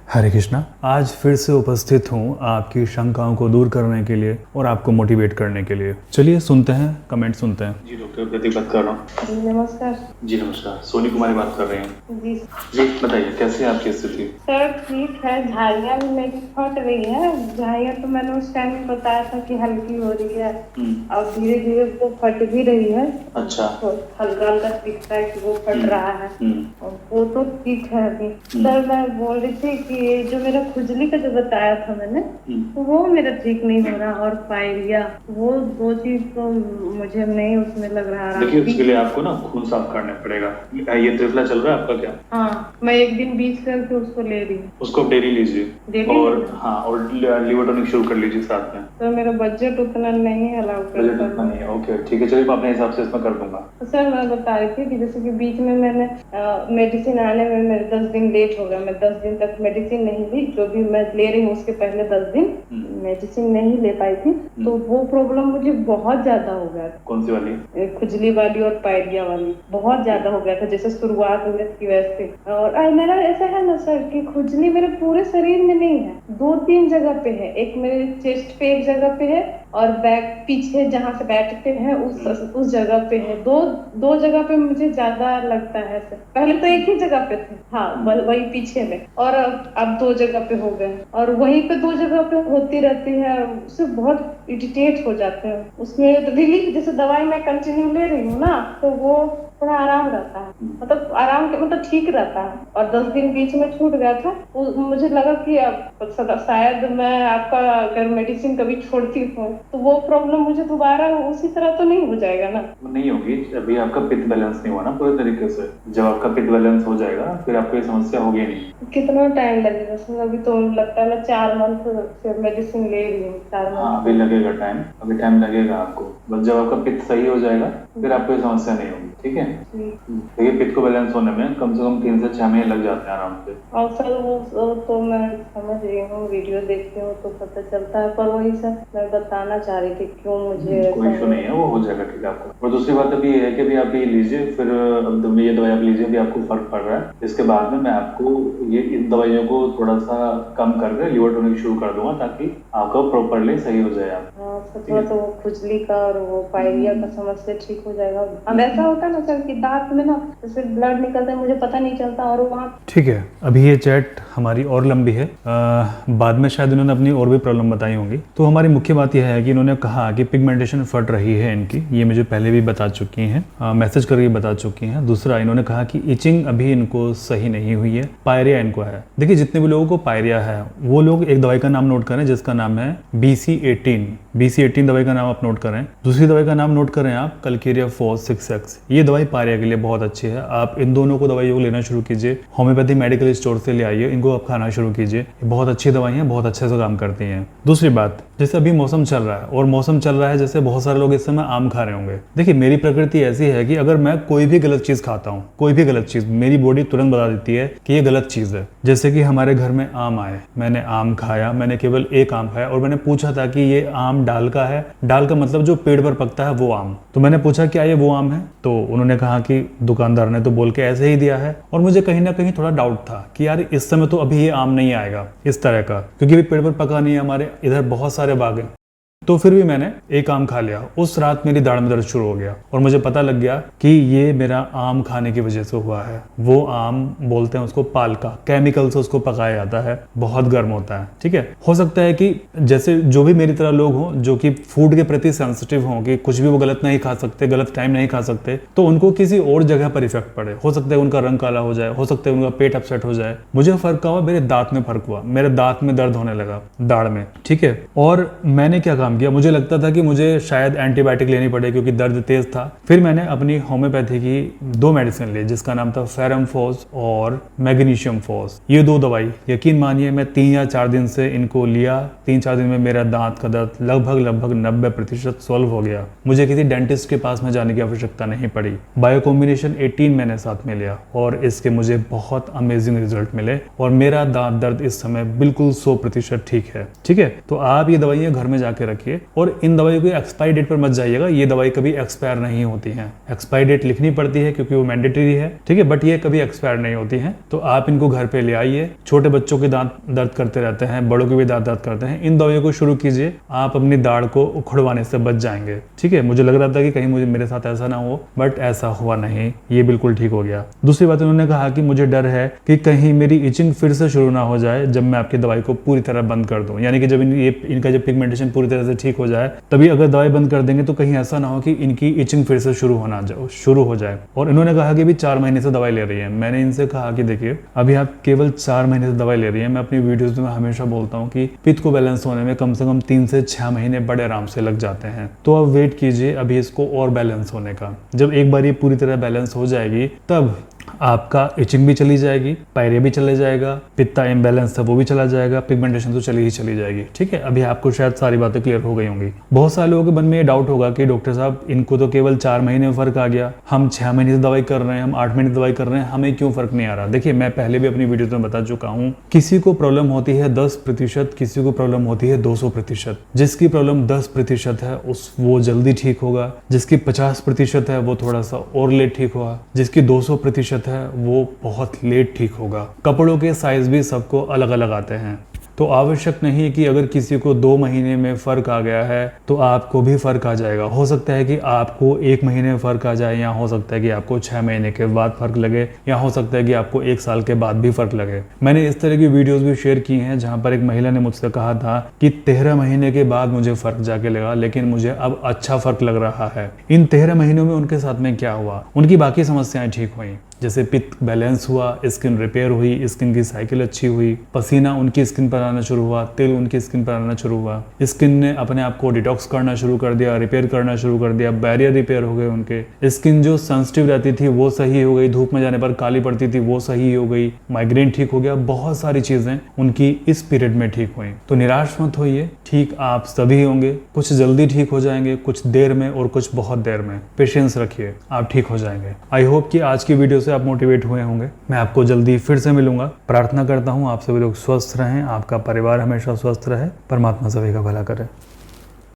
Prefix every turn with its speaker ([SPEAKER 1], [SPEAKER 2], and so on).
[SPEAKER 1] हरे कृष्णा। आज फिर से उपस्थित हूँ आपकी शंकाओं को दूर करने के लिए और आपको मोटिवेट करने के लिए। चलिए सुनते हैं, कमेंट सुनते हैं।
[SPEAKER 2] जी डॉक्टर प्रतीक बात कर रहा हूँ।
[SPEAKER 3] जी नमस्कार।
[SPEAKER 2] जी नमस्कार, सोनी कुमारी बात कर रहे हैं।
[SPEAKER 3] जी
[SPEAKER 2] जी बताइए कैसे है आपकी स्थिति?
[SPEAKER 3] सर ठीक है, झाइयाँ भी मेरी फट रही है। झाइयाँ तो मैंने उस टाइम में बताया था कि हल्की हो रही है और धीरे धीरे वो फट भी रही है।
[SPEAKER 2] अच्छा।
[SPEAKER 3] तो हल्का हल्का दिखता है कि वो फट रहा है और वो तो ठीक है अभी। सर मैं बोल रही थी कि जो मेरा खुजली का जो बताया था मैंने तो वो मेरा ठीक नहीं हो रहा और पायरिया, वो दो चीज तो मुझे नहीं उसमें लग रहा।
[SPEAKER 2] देखिए उसके लिए आपको ना खून साफ करना पड़ेगा। ये त्रिफला चल रहा है आपका क्या?
[SPEAKER 3] हाँ, मैं एक दिन बीच करके उसको ले रही हूँ।
[SPEAKER 2] उसको डेली लीजिए
[SPEAKER 3] डेली
[SPEAKER 2] और हाँ और लिवर टॉनिक शुरू कर लीजिए साथ में।
[SPEAKER 3] तो मेरा बजट उतना नहीं अलाउ
[SPEAKER 2] बजट उतना नहीं है। ओके ठीक है, चलिए मैं अपने हिसाब से इसमें कर दूंगा।
[SPEAKER 3] तो सर मैं बता रही थी कि जैसे कि बीच में मैंने मेडिसिन आने में मेरे 10 दिन लेट हो गया। मैं 10 दिन तक मेडिसिन नहीं ली, जो भी मैं ले रही हूँ उसके पहले 10 दिन मेडिसिन नहीं ले पाई थी। तो वो प्रॉब्लम मुझे बहुत ज्यादा हो गया।
[SPEAKER 2] कौन सी वाली?
[SPEAKER 3] खुजली वाली और पायरिया वाली बहुत ज्यादा हो गया था, जैसे शुरुआत में थी वैसे। और मेरा ऐसा है ना सर कि खुजली मेरे पूरे शरीर में नहीं है, 2-3 जगह पे है। एक मेरे चेस्ट पे एक जगह पे है और बैक पीछे जहाँ से बैठते हैं उस जगह पे है। दो जगह पे मुझे ज्यादा लगता है सर। पहले तो एक ही जगह पे थे, हाँ वही पीछे में, और अब 2 जगह पे हो गए और वहीं पे 2 जगह पे होती रहती है। उससे बहुत इरिटेट हो जाते हैं। उसमें रिलीफ, जैसे दवाई मैं कंटिन्यू ले रही हूँ ना तो वो थोड़ा आराम रहता है, मतलब आराम के मतलब ठीक रहता है। और 10 दिन बीच में छूट गया था। मुझे लगा कि अब शायद मैं आपका अगर मेडिसिन कभी छोड़ती हूँ तो वो प्रॉब्लम मुझे दोबारा उसी तरह तो नहीं हो जाएगा ना?
[SPEAKER 2] नहीं होगी, अभी आपका पित्त बैलेंस नहीं हुआ ना पूरे तरीके से। जब आपका पित्त बैलेंस हो जाएगा फिर आपको ये समस्या होगी नहीं।
[SPEAKER 3] कितना टाइम लगेगा सर? अभी तो लगता है मैं 4 मंथ से मेडिसिन ले रही हूँ। 4 मंथ
[SPEAKER 2] अभी लगेगा टाइम, अभी टाइम लगेगा आपको। बस जब आपका पित्त सही हो जाएगा फिर आपको ये समस्या नहीं होगी। ठीक है, देखिए पित्त को बैलेंस होने में कम से कम 3 से 6 महीने लग जाते हैं आराम से।
[SPEAKER 3] और सर वो तो मैं समझ रही हूँ, वीडियो देखती हूँ तो पता चलता है, पर वही सर मैं बताना चाह रही थी क्यों मुझे
[SPEAKER 2] कोई इशू नहीं है, वो हो जाएगा ठीक है आपको। और दूसरी बात अभी ये है कि अभी आप ये लीजिए, फिर अब ये दवाई आप लीजिए, अभी आपको फर्क पड़ रहा है। इसके बाद में मैं आपको ये इन दवाइयों को थोड़ा सा कम करके लिवर टॉनिक शुरू कर दूंगा ताकि आपका प्रॉपरली सही हो जाए। आप
[SPEAKER 3] थोड़ा तो वो खुजली का और वो पायरिया का समस्या ठीक हो जाएगा। अब ऐसा होता है ना सर कि दांत में ना जैसे ब्लड निकलता है, मुझे पता नहीं चलता और वहाँ।
[SPEAKER 1] ठीक है, अभी ये चैट हमारी और लंबी है, बाद में शायद इन्होंने अपनी और भी प्रॉब्लम बताई होंगी। तो हमारी मुख्य बात यह है कि इन्होंने कहा कि पिगमेंटेशन फट रही है इनकी, ये मुझे पहले भी बता चुकी हैं, मैसेज करके बता चुकी हैं। दूसरा इन्होंने कहा कि इचिंग अभी इनको सही नहीं हुई है, पायरिया इनको है। देखिए जितने भी लोगों को पायरिया है वो लोग एक दवाई का नाम नोट करें जिसका नाम है BC18 दवाई का नाम आप नोट करें। दूसरी दवाई का नाम नोट करें आप कल्केरिया फोस 6X। ये दवाई पायरिया के लिए बहुत अच्छी है। आप इन दोनों को दवाइयों को लेना शुरू कीजिए, होम्योपैथी मेडिकल स्टोर से ले आइए, इनको आप खाना शुरू कीजिए। बहुत अच्छी दवाई हैं, बहुत अच्छे से काम करती हैं। दूसरी बात, जैसे अभी मौसम चल रहा है और मौसम चल रहा है जैसे बहुत सारे लोग इस समय आम खा रहे होंगे। देखिए मेरी प्रकृति ऐसी है कि अगर मैं कोई भी गलत चीज खाता हूँ, कोई भी गलत चीज, मेरी बॉडी तुरंत बता देती है कि ये गलत चीज है। जैसे कि हमारे घर में आम आए, मैंने आम खाया, मैंने केवल एक आम खाया और मैंने पूछा था कि ये आम डाल का है। डाल का मतलब जो पेड़ पर पकता है वो आम। तो मैंने पूछा क्या ये वो आम है? तो उन्होंने कहा कि दुकानदार ने तो बोल के ऐसे ही दिया है। और मुझे कहीं ना कहीं थोड़ा डाउट था कि यार इस समय तो अभी ये आम नहीं आएगा इस तरह का, क्योंकि अभी पेड़ पर पका नहीं है। हमारे इधर बहुत सारे बाग हैं। तो फिर भी मैंने एक आम खा लिया। उस रात मेरी दाढ़ में दर्द शुरू हो गया और मुझे पता लग गया कि ये मेरा आम खाने की वजह से हुआ है। वो आम बोलते हैं उसको पालका, केमिकल से उसको पकाया जाता है, बहुत गर्म होता है। ठीक है, हो सकता है कि जैसे जो भी मेरी तरह लोग हों जो कि फूड के प्रति सेंसिटिव हों, कि कुछ भी वो गलत नहीं खा सकते, गलत टाइम नहीं खा सकते, तो उनको किसी और जगह पर इफेक्ट पड़े। हो सकता है उनका रंग काला हो जाए, हो सकता है उनका पेट अपसेट हो जाए। मुझे फर्क हुआ, मेरे दांत में फर्क हुआ, मेरे दांत में दर्द होने लगा, दाढ़ में। ठीक है, और मैंने क्या काम किया, मुझे लगता था कि मुझे शायद एंटीबायोटिक लेनी पड़े क्योंकि दर्द तेज था। फिर मैंने अपनी होम्योपैथी की 2 मेडिसिन ली जिसका नाम था फेरम फोस और मैग्नीशियम फोस। ये 2 दवाई यकीन मानिए मैं 3 या 4 दिन से इनको लिया। 3-4 दिन में मेरा दांत का दर्द लगभग 90% सॉल्व हो गया। मुझे किसी डेंटिस्ट के पास में जाने की आवश्यकता नहीं पड़ी। बायो कॉम्बिनेशन 18 मैंने साथ में लिया और इसके मुझे बहुत अमेजिंग रिजल्ट मिले और मेरा दांत दर्द इस समय बिल्कुल 100% ठीक है। ठीक है, तो आप ये दवाइयाँ घर में जाके रखें। रखिए और इन दवाइयों की एक्सपायरी डेट पर मत जाइएगा। ये दवाई कभी एक्सपायर नहीं होती है। एक्सपायरी डेट लिखनी पड़ती है क्योंकि वो मैंडेटरी है, ठीक है, बट ये कभी एक्सपायर नहीं होती है। तो आप इनको घर पे ले आइए। छोटे बच्चों के दांत दर्द करते रहते हैं, बड़ों के भी दांत दर्द करते हैं, इन दवाइयों को शुरू कीजिए, आप अपनी दाढ़ को उखड़वाने से बच जाएंगे। ठीक है, मुझे लग रहा था कि कहीं मेरे साथ ऐसा ना हो, बट ऐसा हुआ नहीं, ये बिल्कुल ठीक हो गया। दूसरी बात उन्होंने कहा कि मुझे डर है कि कहीं मेरी इचिंग फिर से शुरू ना हो जाए जब मैं आपकी दवाई को पूरी तरह बंद कर दूं, यानी कि जब इनका जब पिगमेंटेशन पूरी तरह से ठीक हो जाए तभी अगर दवाई बंद कर देंगे तो कहीं ऐसा ना हो कि इनकी इचिंग फिर से शुरू हो जाए। और इन्होंने कहा कि भी 4 महीने से दवाई ले रही है। मैंने इनसे कहा कि देखिए अभी आप केवल 4 महीने से दवाई ले रही है। मैं अपनी वीडियोस में हमेशा बोलता हूँ कि पित्त को बैलेंस होने में कम से कम 3 से 6 महीने बड़े आराम से लग जाते हैं। तो आप वेट कीजिए अभी इसको और बैलेंस होने का। जब एक बार ये पूरी तरह बैलेंस हो जाएगी तब आपका इचिंग भी चली जाएगी, पायरिया भी चले जाएगा, पित्ता इम्बैलेंस था वो भी चला जाएगा, पिगमेंटेशन तो चली जाएगी। ठीक है, अभी आपको शायद सारी बातें क्लियर हो गई होंगी। बहुत सारे लोगों के मन में ये डाउट होगा कि डॉक्टर साहब इनको तो केवल 4 महीने में फर्क आ गया, हम 6 महीने से दवाई कर रहे हैं, हम 8 महीने दवाई कर रहे हैं, हमें क्यों फर्क नहीं आ रहा। देखिए मैं पहले भी अपनी वीडियो में बता चुका हूँ, किसी को प्रॉब्लम होती है 10%, किसी को प्रॉब्लम होती है 200%। जिसकी प्रॉब्लम 10% है वो जल्दी ठीक होगा, जिसकी 50% है वो थोड़ा सा और लेट ठीक होगा, जिसकी 200% है वो बहुत लेट ठीक होगा। कपड़ों के साइज भी सबको अलग अलग आते हैं, तो आवश्यक नहीं है कि अगर किसी को 2 महीने में फर्क आ गया है तो आपको भी फर्क आ जाएगा। हो सकता है कि आपको 1 महीने में फर्क आ जाए, या हो सकता है कि आपको 6 महीने के बाद फर्क लगे, या हो सकता है कि आपको 1 साल के बाद भी फर्क लगे। मैंने इस तरह की वीडियोस भी शेयर की हैं जहां पर एक महिला ने मुझसे कहा था कि 13 महीने के बाद मुझे फर्क जाके लगा, लेकिन मुझे अब अच्छा फर्क लग रहा है। इन 13 महीनों में उनके साथ में क्या हुआ, उनकी बाकी समस्याएं ठीक हुई, जैसे पित्त बैलेंस हुआ, स्किन रिपेयर हुई, स्किन की साइकिल अच्छी हुई, पसीना उनकी स्किन पर आना शुरू हुआ, तेल उनकी स्किन पर आना शुरू हुआ, स्किन ने अपने आप को डिटॉक्स करना शुरू कर दिया, रिपेयर करना शुरू कर दिया, बैरियर रिपेयर हो गए उनके, स्किन जो सेंसिटिव रहती थी वो सही हो गई, धूप में जाने पर काली पड़ती थी वो सही हो गई, माइग्रेन ठीक हो गया, बहुत सारी चीजें उनकी इस पीरियड में ठीक हुई। तो निराश मत होइए, ठीक आप सभी होंगे, कुछ जल्दी ठीक हो जाएंगे, कुछ देर में और कुछ बहुत देर में। पेशेंस रखिए, आप ठीक हो जाएंगे। आई होप कि आज की वीडियो से आप मोटिवेट हुए होंगे। मैं आपको जल्दी फिर से मिलूंगा। प्रार्थना करता हूँ आप सभी लोग स्वस्थ रहें, आपका परिवार हमेशा स्वस्थ रहे, परमात्मा सभी का भला करे।